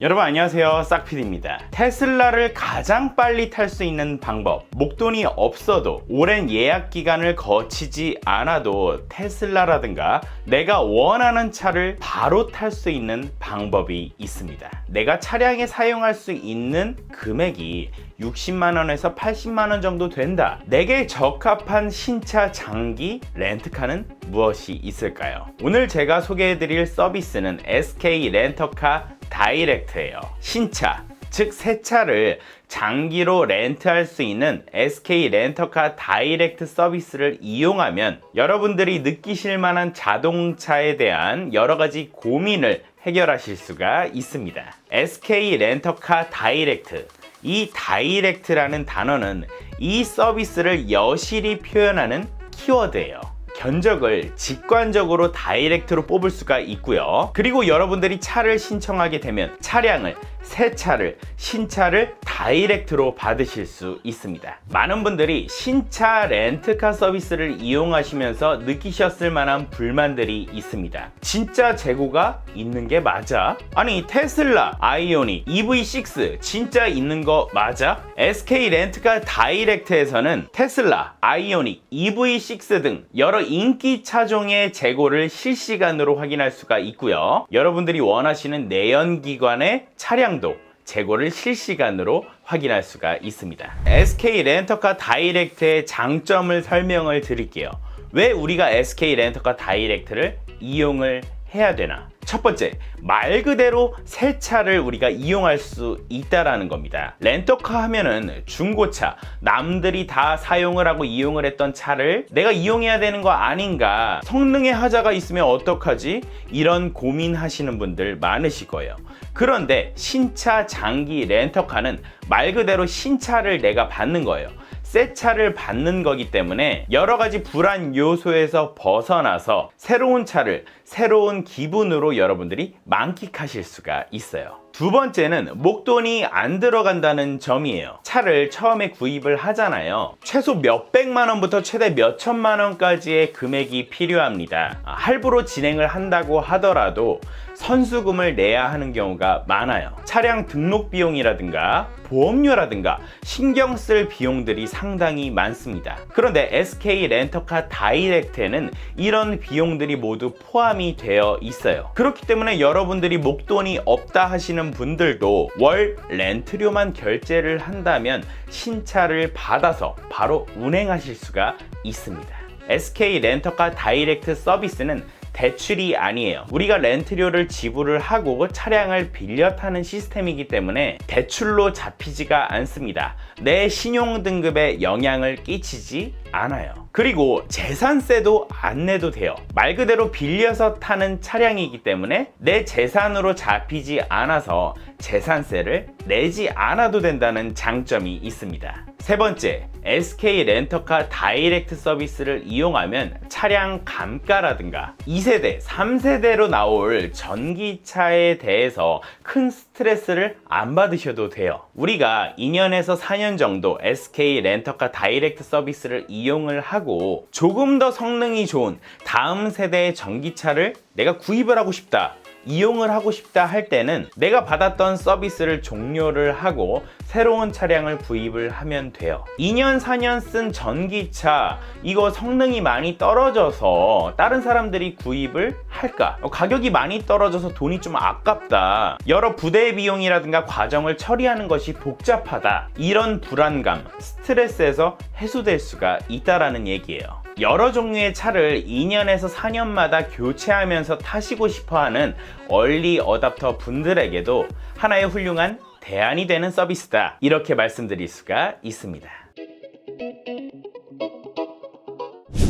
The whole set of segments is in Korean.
여러분 안녕하세요, 싹피디입니다. 테슬라를 가장 빨리 탈 수 있는 방법, 목돈이 없어도 오랜 예약 기간을 거치지 않아도 테슬라라든가 내가 원하는 차를 바로 탈 수 있는 방법이 있습니다. 내가 차량에 사용할 수 있는 금액이 60만원에서 80만원 정도 된다. 내게 적합한 신차 장기 렌트카는 무엇이 있을까요? 오늘 제가 소개해드릴 서비스는 SK 렌터카 다이렉트예요. 신차, 즉 새 차를 장기로 렌트할 수 있는 SK 렌터카 다이렉트 서비스를 이용하면 여러분들이 느끼실 만한 자동차에 대한 여러 가지 고민을 해결하실 수가 있습니다. SK 렌터카 다이렉트, 이 다이렉트라는 단어는 이 서비스를 여실히 표현하는 키워드예요. 견적을 직관적으로 다이렉트로 뽑을 수가 있고요. 그리고 여러분들이 차를 신청하게 되면 차량을, 새 차를, 신차를 다이렉트로 받으실 수 있습니다. 많은 분들이 신차 렌트카 서비스를 이용하시면서 느끼셨을 만한 불만들이 있습니다. 진짜 재고가 있는 게 맞아? 아니 테슬라, 아이오닉, EV6 진짜 있는 거 맞아? SK 렌트카 다이렉트에서는 테슬라, 아이오닉, EV6 등 여러 인기 차종의 재고를 실시간으로 확인할 수가 있고요. 여러분들이 원하시는 내연기관의 차량도 재고를 실시간으로 확인할 수가 있습니다. SK 렌터카 다이렉트의 장점을 설명을 드릴게요. 왜 우리가 SK 렌터카 다이렉트를 이용을 해야 되나? 첫 번째, 말 그대로 새 차를 우리가 이용할 수 있다라는 겁니다. 렌터카 하면은 중고차, 남들이 다 사용을 하고 이용을 했던 차를 내가 이용해야 되는 거 아닌가, 성능에 하자가 있으면 어떡하지? 이런 고민하시는 분들 많으실 거예요. 그런데 신차 장기 렌터카는 말 그대로 신차를 내가 받는 거예요. 새 차를 받는 거기 때문에 여러 가지 불안 요소에서 벗어나서 새로운 차를 새로운 기분으로 여러분들이 만끽하실 수가 있어요. 두 번째는 목돈이 안 들어간다는 점이에요. 차를 처음에 구입을 하잖아요. 최소 몇백만 원부터 최대 몇천만 원까지의 금액이 필요합니다. 할부로 진행을 한다고 하더라도 선수금을 내야 하는 경우가 많아요. 차량 등록 비용이라든가 보험료라든가 신경 쓸 비용들이 상당히 많습니다. 그런데 SK 렌터카 다이렉트에는 이런 비용들이 모두 포함이 되어 있어요. 그렇기 때문에 여러분들이 목돈이 없다 하시는 분들도 월 렌트료만 결제를 한다면 신차를 받아서 바로 운행하실 수가 있습니다. SK 렌터카 다이렉트 서비스는 대출이 아니에요. 우리가 렌트료를 지불을 하고 차량을 빌려 타는 시스템이기 때문에 대출로 잡히지가 않습니다. 내 신용 등급에 영향을 끼치지 않아요. 그리고 재산세도 안 내도 돼요. 말 그대로 빌려서 타는 차량이기 때문에 내 재산으로 잡히지 않아서 재산세를 내지 않아도 된다는 장점이 있습니다. 세 번째, SK 렌터카 다이렉트 서비스를 이용하면 차량 감가라든가 2세대, 3세대로 나올 전기차에 대해서 큰 스트레스를 안 받으셔도 돼요. 우리가 2년에서 4년 정도 SK 렌터카 다이렉트 서비스를 이용을 하고 조금 더 성능이 좋은 다음 세대의 전기차를 내가 구입을 하고 싶다, 이용을 하고 싶다 할 때는 내가 받았던 서비스를 종료를 하고 새로운 차량을 구입을 하면 돼요. 2년 4년 쓴 전기차, 이거 성능이 많이 떨어져서 다른 사람들이 구입을 할까? 가격이 많이 떨어져서 돈이 좀 아깝다, 여러 부대 비용이라든가 과정을 처리하는 것이 복잡하다, 이런 불안감, 스트레스에서 해소될 수가 있다라는 얘기예요. 여러 종류의 차를 2년에서 4년마다 교체하면서 타시고 싶어하는 얼리 어답터 분들에게도 하나의 훌륭한 대안이 되는 서비스다, 이렇게 말씀드릴 수가 있습니다.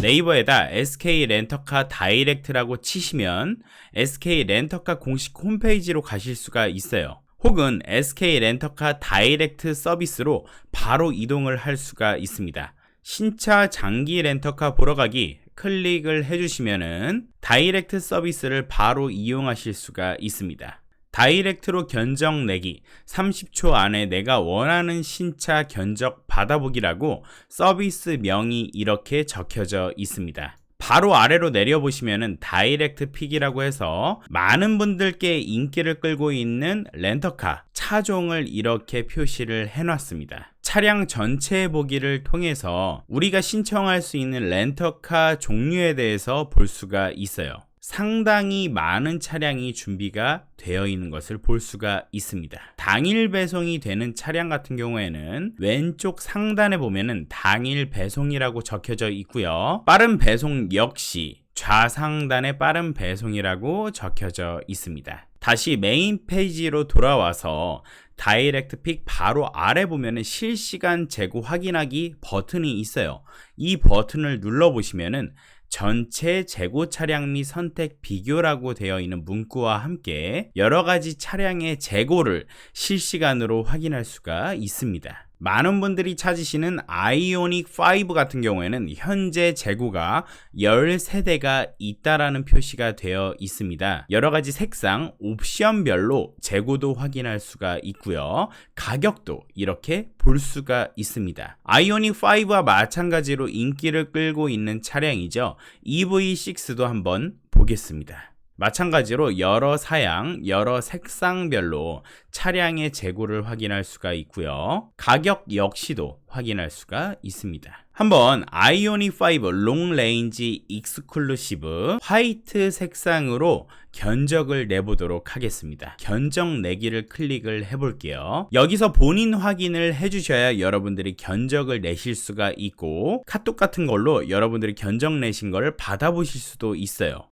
네이버에다 SK 렌터카 다이렉트라고 치시면 SK 렌터카 공식 홈페이지로 가실 수가 있어요. 혹은 SK 렌터카 다이렉트 서비스로 바로 이동을 할 수가 있습니다. 신차 장기 렌터카 보러 가기 클릭을 해주시면은 다이렉트 서비스를 바로 이용하실 수가 있습니다. 다이렉트로 견적 내기, 30초 안에 내가 원하는 신차 견적 받아보기라고 서비스 명이 이렇게 적혀져 있습니다. 바로 아래로 내려보시면은 다이렉트 픽이라고 해서 많은 분들께 인기를 끌고 있는 렌터카 차종을 이렇게 표시를 해놨습니다. 차량 전체 보기를 통해서 우리가 신청할 수 있는 렌터카 종류에 대해서 볼 수가 있어요. 상당히 많은 차량이 준비가 되어 있는 것을 볼 수가 있습니다. 당일 배송이 되는 차량 같은 경우에는 왼쪽 상단에 보면은 당일 배송이라고 적혀져 있고요. 빠른 배송 역시 좌상단에 빠른 배송이라고 적혀져 있습니다. 다시 메인 페이지로 돌아와서 다이렉트 픽 바로 아래 보면은 실시간 재고 확인하기 버튼이 있어요. 이 버튼을 눌러보시면은 전체 재고 차량 및 선택 비교라고 되어 있는 문구와 함께 여러 가지 차량의 재고를 실시간으로 확인할 수가 있습니다. 많은 분들이 찾으시는 아이오닉 5 같은 경우에는 현재 재고가 13대가 있다라는 표시가 되어 있습니다. 여러 가지 색상, 옵션별로 재고도 확인할 수가 있고요. 가격도 이렇게 볼 수가 있습니다. 아이오닉 5와 마찬가지로 인기를 끌고 있는 차량이죠. EV6도 한번 보겠습니다. 마찬가지로 여러 사양, 여러 색상별로 차량의 재고를 확인할 수가 있고요. 가격 역시도 확인할 수가 있습니다. 한번 아이오닉 5 롱레인지 익스클루시브 화이트 색상으로 견적을 내보도록 하겠습니다. 견적 내기를 클릭을 해볼게요. 여기서 본인 확인을 해주셔야 여러분들이 견적을 내실 수가 있고 카톡 같은 걸로 여러분들이 견적 내신 걸 받아보실 수도 있어요.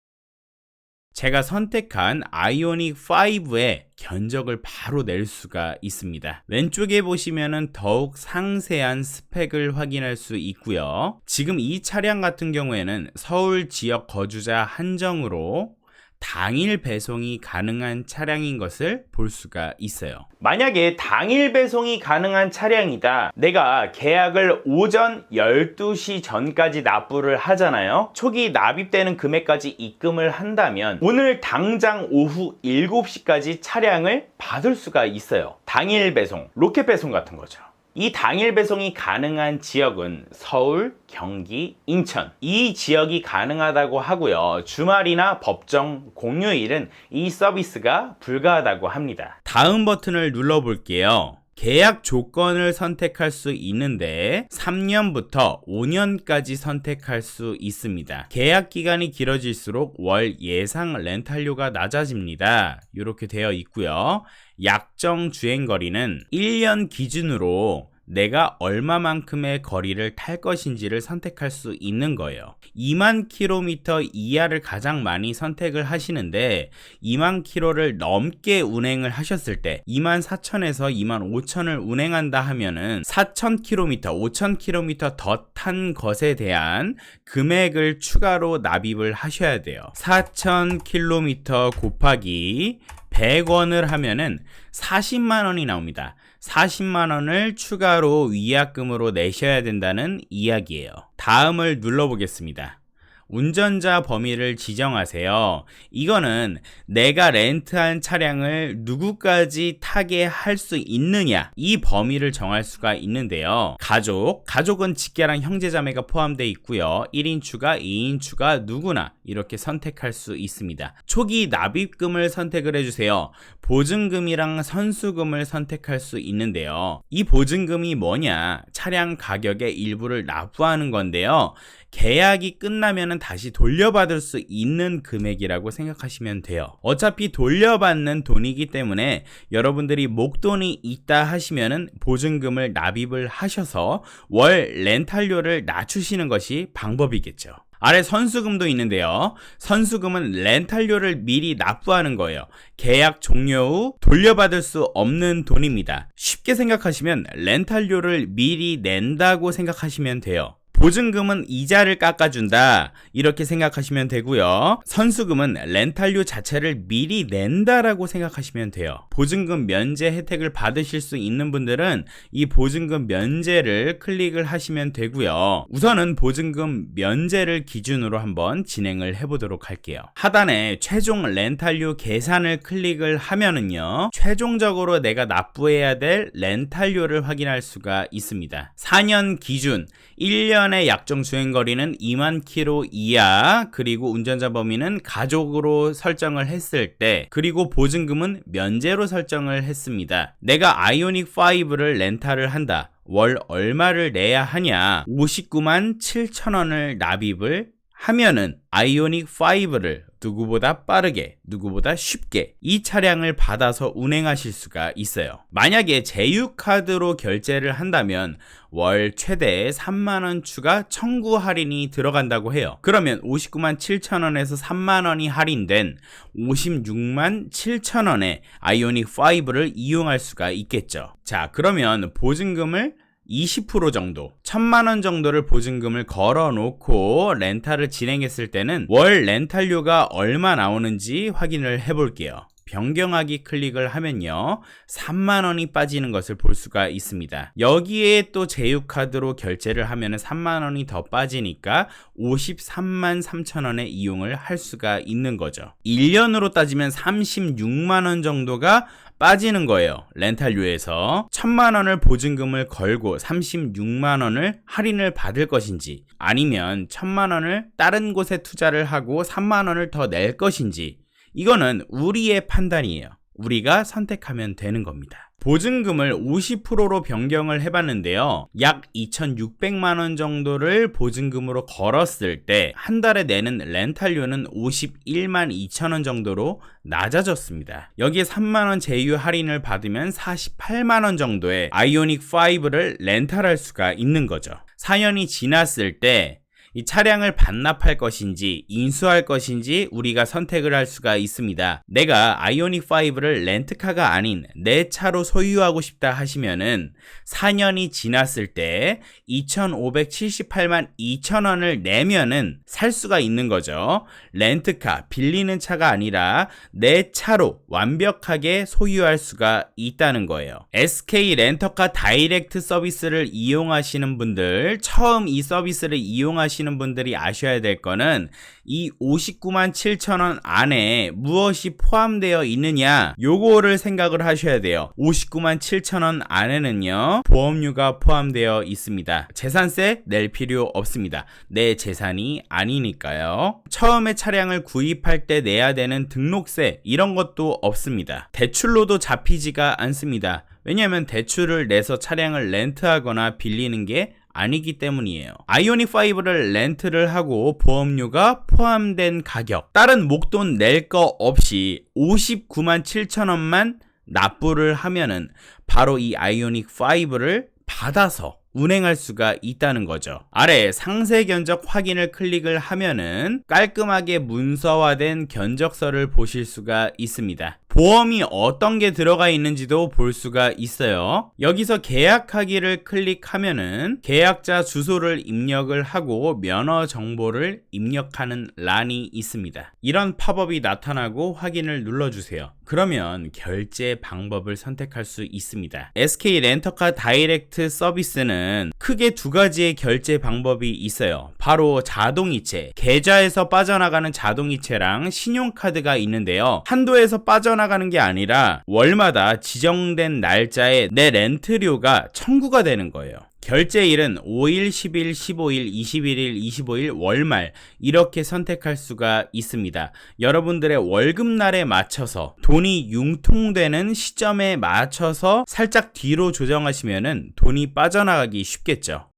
제가 선택한 아이오닉 5의 견적을 바로 낼 수가 있습니다. 왼쪽에 보시면은 더욱 상세한 스펙을 확인할 수 있고요. 지금 이 차량 같은 경우에는 서울 지역 거주자 한정으로 당일 배송이 가능한 차량인 것을 볼 수가 있어요. 만약에 당일 배송이 가능한 차량이다. 내가 계약을 오전 12시 전까지 납부를 하잖아요. 초기 납입되는 금액까지 입금을 한다면 오늘 당장 오후 7시까지 차량을 받을 수가 있어요. 당일 배송, 로켓 배송 같은 거죠. 이 당일 배송이 가능한 지역은 서울, 경기, 인천 이 지역이 가능하다고 하고요. 주말이나 법정 공휴일은 이 서비스가 불가하다고 합니다. 다음 버튼을 눌러볼게요. 계약 조건을 선택할 수 있는데 3년부터 5년까지 선택할 수 있습니다. 계약 기간이 길어질수록 월 예상 렌탈료가 낮아집니다. 이렇게 되어 있고요. 약정 주행거리는 1년 기준으로 내가 얼마만큼의 거리를 탈 것인지를 선택할 수 있는 거예요. 2만 킬로미터 이하를 가장 많이 선택을 하시는데 2만 킬로를 넘게 운행을 하셨을 때 2만 4천에서 2만 5천을 운행한다 하면은 4천 킬로미터, 5천 킬로미터 더 탄 것에 대한 금액을 추가로 납입을 하셔야 돼요. 4천 킬로미터 곱하기 100원을 하면은 40만 원이 나옵니다. 40만 원을 추가로 위약금으로 내셔야 된다는 이야기예요. 다음을 눌러보겠습니다. 운전자 범위를 지정하세요. 이거는 내가 렌트한 차량을 누구까지 타게 할 수 있느냐 이 범위를 정할 수가 있는데요. 가족은 직계랑 형제자매가 포함되어 있고요. 1인 추가, 2인 추가 누구나 이렇게 선택할 수 있습니다. 초기 납입금을 선택을 해주세요. 보증금이랑 선수금을 선택할 수 있는데요. 이 보증금이 뭐냐? 차량 가격의 일부를 납부하는 건데요. 계약이 끝나면 다시 돌려받을 수 있는 금액이라고 생각하시면 돼요. 어차피 돌려받는 돈이기 때문에 여러분들이 목돈이 있다 하시면 보증금을 납입을 하셔서 월 렌탈료를 낮추시는 것이 방법이겠죠. 아래 선수금도 있는데요. 선수금은 렌탈료를 미리 납부하는 거예요. 계약 종료 후 돌려받을 수 없는 돈입니다. 쉽게 생각하시면 렌탈료를 미리 낸다고 생각하시면 돼요. 보증금은 이자를 깎아준다 이렇게 생각하시면 되고요. 선수금은 렌탈료 자체를 미리 낸다라고 생각하시면 돼요. 보증금 면제 혜택을 받으실 수 있는 분들은 이 보증금 면제를 클릭을 하시면 되고요. 우선은 보증금 면제를 기준으로 한번 진행을 해보도록 할게요. 하단에 최종 렌탈료 계산을 클릭을 하면은요, 최종적으로 내가 납부해야 될 렌탈료를 확인할 수가 있습니다. 4년 기준 1년 1년의 약정 주행거리는 2만 킬로 이하, 그리고 운전자 범위는 가족으로 설정을 했을 때, 그리고 보증금은 면제로 설정을 했습니다. 내가 아이오닉 5를 렌탈을 한다. 월 얼마를 내야 하냐? 59만 7천 원을 납입을 하면은 아이오닉 5를 누구보다 빠르게, 누구보다 쉽게 이 차량을 받아서 운행하실 수가 있어요. 만약에 제휴카드로 결제를 한다면 월 최대 3만원 추가 청구 할인이 들어간다고 해요. 그러면 59만 7천원에서 3만원이 할인된 56만 7천원에 아이오닉 5를 이용할 수가 있겠죠. 자, 그러면 보증금을 20% 정도, 1000만원 정도를 보증금을 걸어 놓고 렌탈을 진행했을 때는 월 렌탈료가 얼마 나오는지 확인을 해 볼게요. 변경하기 클릭을 하면요, 3만원이 빠지는 것을 볼 수가 있습니다. 여기에 또 제휴카드로 결제를 하면 3만원이 더 빠지니까 53만 3천원의 이용을 할 수가 있는 거죠. 1년으로 따지면 36만원 정도가 빠지는 거예요. 렌탈료에서 1000만원을 보증금을 걸고 36만원을 할인을 받을 것인지, 아니면 1000만원을 다른 곳에 투자를 하고 3만원을 더 낼 것인지, 이거는 우리의 판단이에요. 우리가 선택하면 되는 겁니다. 보증금을 50%로 변경을 해봤는데요, 약 2600만원 정도를 보증금으로 걸었을 때 한 달에 내는 렌탈료는 51만 2천원 정도로 낮아졌습니다. 여기에 3만원 제휴 할인을 받으면 48만원 정도의 아이오닉 5를 렌탈할 수가 있는 거죠. 4년이 지났을 때 이 차량을 반납할 것인지 인수할 것인지 우리가 선택을 할 수가 있습니다. 내가 아이오닉 5를 렌트카가 아닌 내 차로 소유하고 싶다 하시면은 4년이 지났을 때 2,578만 2천원을 내면은 살 수가 있는 거죠. 렌트카, 빌리는 차가 아니라 내 차로 완벽하게 소유할 수가 있다는 거예요. SK 렌터카 다이렉트 서비스를 이용하시는 분들, 처음 이 서비스를 이용하시는 분들이 아셔야 될 거는 이 59만 7천원 안에 무엇이 포함되어 있느냐, 요거를 생각을 하셔야 돼요. 59만 7천원 안에는요, 보험료가 포함되어 있습니다. 재산세 낼 필요 없습니다. 내 재산이 아니니까요. 처음에 차량을 구입할 때 내야 되는 등록세, 이런 것도 없습니다. 대출로도 잡히지가 않습니다. 왜냐하면 대출을 내서 차량을 렌트하거나 빌리는 게 아니기 때문이에요. 아이오닉 5를 렌트를 하고 보험료가 포함된 가격, 다른 목돈 낼 거 없이 59만 7천원만 납부를 하면은 바로 이 아이오닉 5를 받아서 운행할 수가 있다는 거죠. 아래 상세 견적 확인을 클릭을 하면은 깔끔하게 문서화된 견적서를 보실 수가 있습니다. 보험이 어떤 게 들어가 있는지도 볼 수가 있어요. 여기서 계약하기를 클릭하면은 계약자 주소를 입력을 하고 면허 정보를 입력하는 란이 있습니다. 이런 팝업이 나타나고 확인을 눌러주세요. 그러면 결제 방법을 선택할 수 있습니다. SK 렌터카 다이렉트 서비스는 크게 두 가지의 결제 방법이 있어요. 바로 자동이체, 계좌에서 빠져나가는 자동이체랑 신용카드가 있는데요, 한도에서 빠져나가는 게 아니라 월마다 지정된 날짜에 내 렌트료가 청구가 되는 거예요. 결제일은 5일, 10일, 15일, 21일, 25일, 월말, 이렇게 선택할 수가 있습니다. 여러분들의 월급날에 맞춰서, 돈이 융통되는 시점에 맞춰서 살짝 뒤로 조정하시면은 돈이 빠져나가기 쉽겠죠.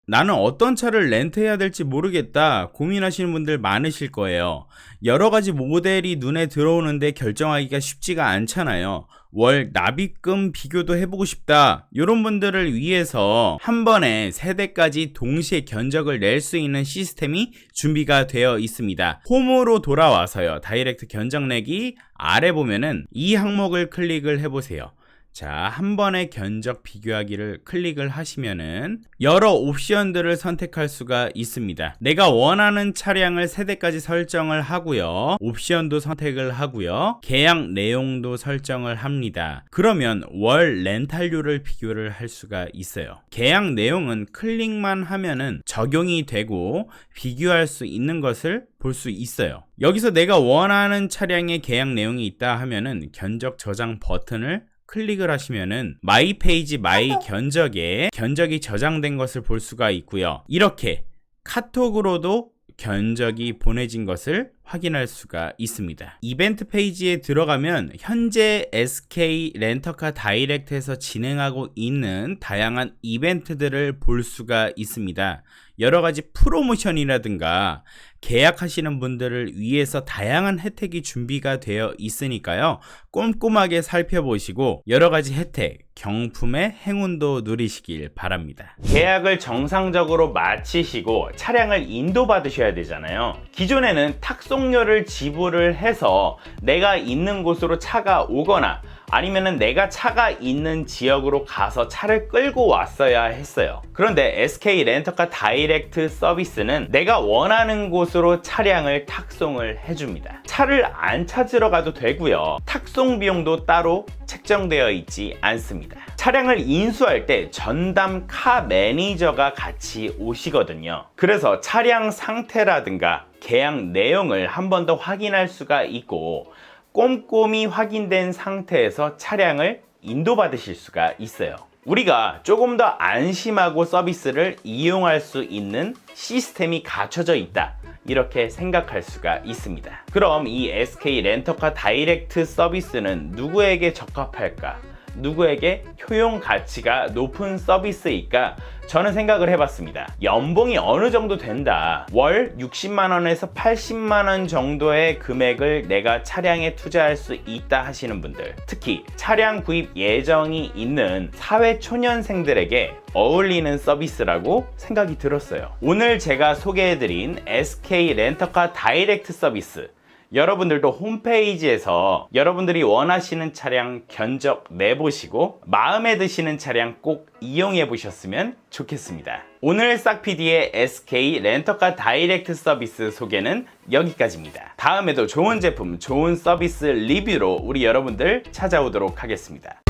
나는 어떤 차를 렌트해야 될지 모르겠다 고민하시는 분들 많으실 거예요. 여러 가지 모델이 눈에 들어오는데 결정하기가 쉽지가 않잖아요. 월 납입금 비교도 해보고 싶다, 이런 분들을 위해서 한 번에 세 대까지 동시에 견적을 낼 수 있는 시스템이 준비가 되어 있습니다. 홈으로 돌아와서요, 다이렉트 견적 내기 아래 보면은 이 항목을 클릭을 해보세요. 자, 한 번에 견적 비교하기를 클릭을 하시면은 여러 옵션들을 선택할 수가 있습니다. 내가 원하는 차량을 세대까지 설정을 하고요, 옵션도 선택을 하고요, 계약 내용도 설정을 합니다. 그러면 월 렌탈료를 비교를 할 수가 있어요. 계약 내용은 클릭만 하면은 적용이 되고 비교할 수 있는 것을 볼 수 있어요. 여기서 내가 원하는 차량의 계약 내용이 있다 하면은 견적 저장 버튼을 클릭을 하시면은 마이 페이지 마이 견적에 견적이 저장된 것을 볼 수가 있고요. 이렇게 카톡으로도 견적이 보내진 것을 확인할 수가 있습니다. 이벤트 페이지에 들어가면 현재 SK 렌터카 다이렉트에서 진행하고 있는 다양한 이벤트들을 볼 수가 있습니다. 여러 가지 프로모션이라든가 계약하시는 분들을 위해서 다양한 혜택이 준비가 되어 있으니까요. 꼼꼼하게 살펴보시고 여러 가지 혜택, 경품의 행운도 누리시길 바랍니다. 계약을 정상적으로 마치시고 차량을 인도받으셔야 되잖아요. 기존에는 탁송료를 지불을 해서 내가 있는 곳으로 차가 오거나 아니면은 내가 차가 있는 지역으로 가서 차를 끌고 왔어야 했어요. 그런데 SK 렌터카 다이렉트 서비스는 내가 원하는 곳으로 차량을 탁송을 해줍니다. 차를 안 찾으러 가도 되고요. 탁송 비용도 따로 책정되어 있지 않습니다. 차량을 인수할 때 전담 카 매니저가 같이 오시거든요. 그래서 차량 상태라든가 계약 내용을 한 번 더 확인할 수가 있고 꼼꼼히 확인된 상태에서 차량을 인도받으실 수가 있어요. 우리가 조금 더 안심하고 서비스를 이용할 수 있는 시스템이 갖춰져 있다, 이렇게 생각할 수가 있습니다. 그럼 이 SK 렌터카 다이렉트 서비스는 누구에게 적합할까? 누구에게 효용 가치가 높은 서비스일까? 저는 생각을 해봤습니다. 연봉이 어느 정도 된다, 월 60만원에서 80만원 정도의 금액을 내가 차량에 투자할 수 있다 하시는 분들, 특히 차량 구입 예정이 있는 사회초년생들에게 어울리는 서비스라고 생각이 들었어요. 오늘 제가 소개해드린 SK 렌터카 다이렉트 서비스, 여러분들도 홈페이지에서 여러분들이 원하시는 차량 견적 내보시고 마음에 드시는 차량 꼭 이용해 보셨으면 좋겠습니다. 오늘 싹PD의 SK 렌터카 다이렉트 서비스 소개는 여기까지입니다. 다음에도 좋은 제품, 좋은 서비스 리뷰로 우리 여러분들 찾아오도록 하겠습니다.